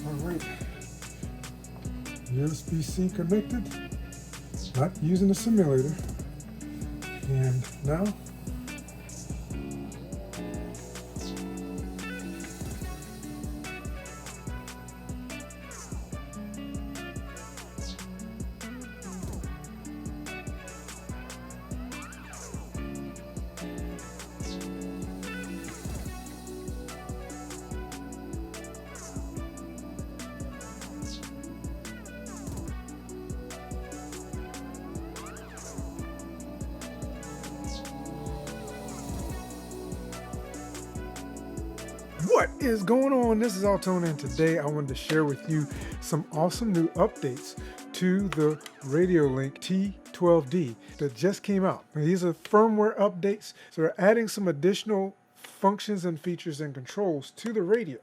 Alright, USB-C connected, not using a simulator, and now what is going on? This is Altone, and today I wanted to share with you some awesome new updates to the Radiolink T12D that just came out. Now, these are firmware updates, so they're adding some additional functions and features and controls to the radio.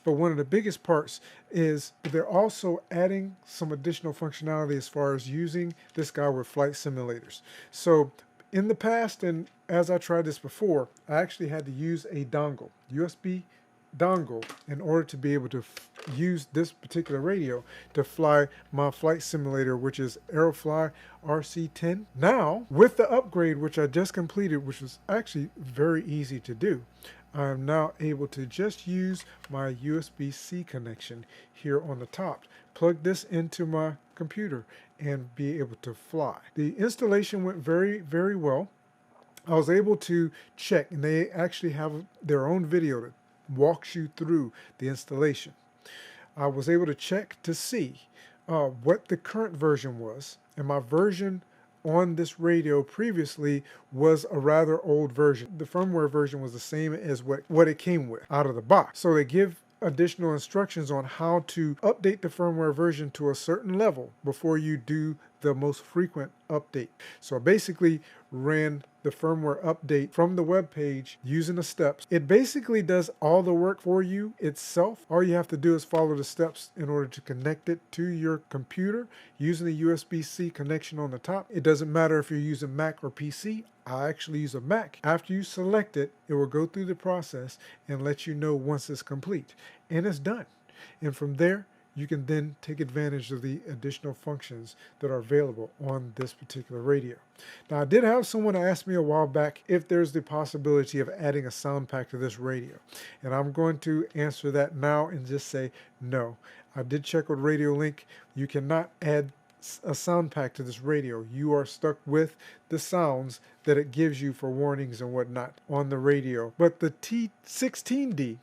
But one of the biggest parts is they're also adding some additional functionality as far as using this guy with flight simulators. So in the past, and as I tried this before, I actually had to use a dongle, USB dongle, in order to be able to use this particular radio to fly my flight simulator, which is Aerofly RC10. Now, with the upgrade, which I just completed, which was actually very easy to do, I'm now able to just use my USB-C connection here on the top, plug this into my computer, and be able to fly. The installation went very, very well. I was able to check, and they actually have their own video that walks you through the installation. I was able to check to see what the current version was, and my version on this radio previously was a rather old version. The firmware version was the same as what it came with out of the box. So they give additional instructions on how to update the firmware version to a certain level before you do the most frequent update. So I basically ran the firmware update from the web page using the steps. It basically does all the work for you itself. All you have to do is follow the steps in order to connect it to your computer using the USB-C connection on the top. It doesn't matter if you're using Mac or PC. I actually use a Mac. After you select it, it will go through the process and let you know once it's complete. And it's done. And from there, you can then take advantage of the additional functions that are available on this particular radio. Now, I did have someone ask me a while back if there's the possibility of adding a sound pack to this radio. And I'm going to answer that now and just say no. I did check with Radiolink. You cannot add a sound pack to this radio. You are stuck with the sounds that it gives you for warnings and whatnot on the radio. But the T16D,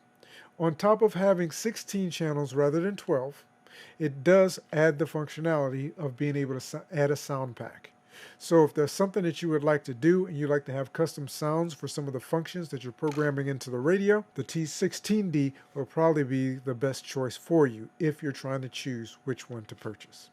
on top of having 16 channels rather than 12, it does add the functionality of being able to add a sound pack. So if there's something that you would like to do and you'd like to have custom sounds for some of the functions that you're programming into the radio, the T16D will probably be the best choice for you if you're trying to choose which one to purchase.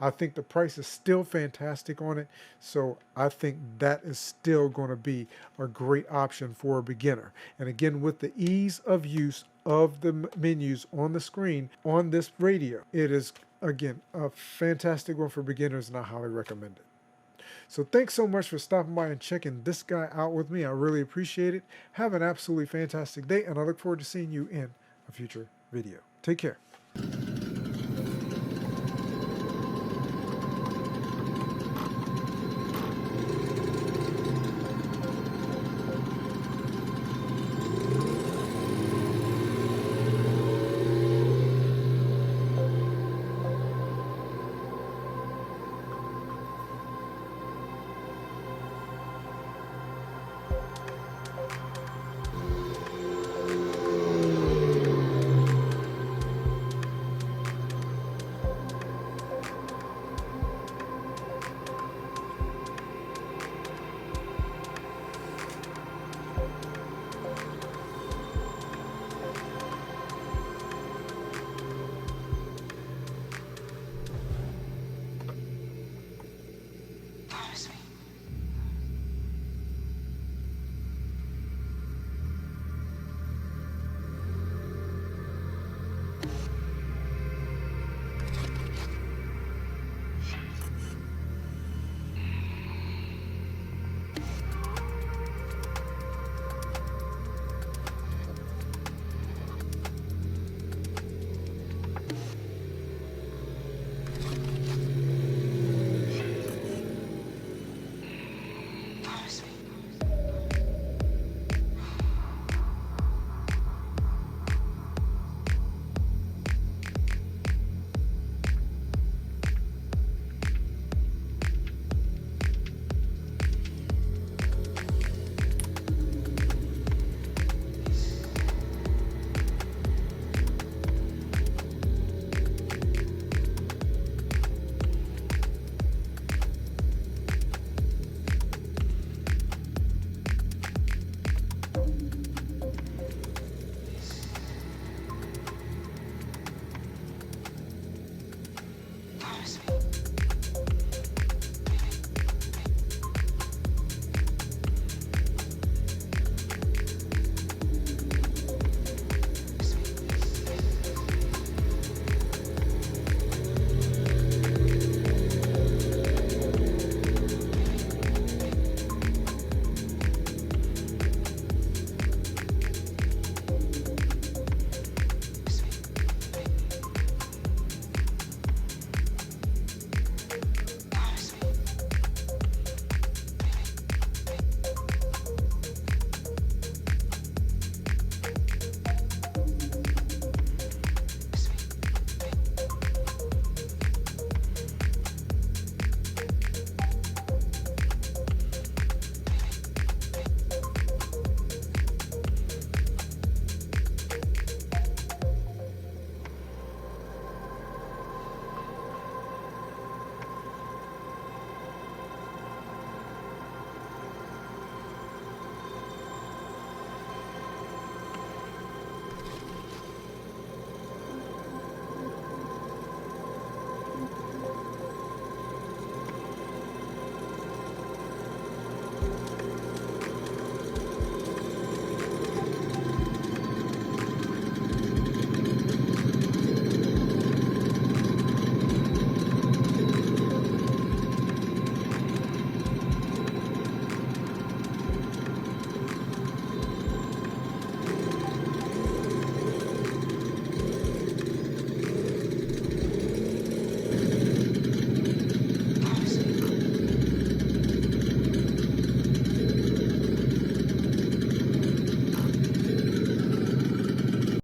I think the price is still fantastic on it, so I think that is still going to be a great option for a beginner. And again, with the ease of use of the menus on the screen on this radio, it is, again, a fantastic one for beginners, and I highly recommend it. So thanks so much for stopping by and checking this guy out with me. I really appreciate it. Have an absolutely fantastic day, and I look forward to seeing you in a future video. Take care.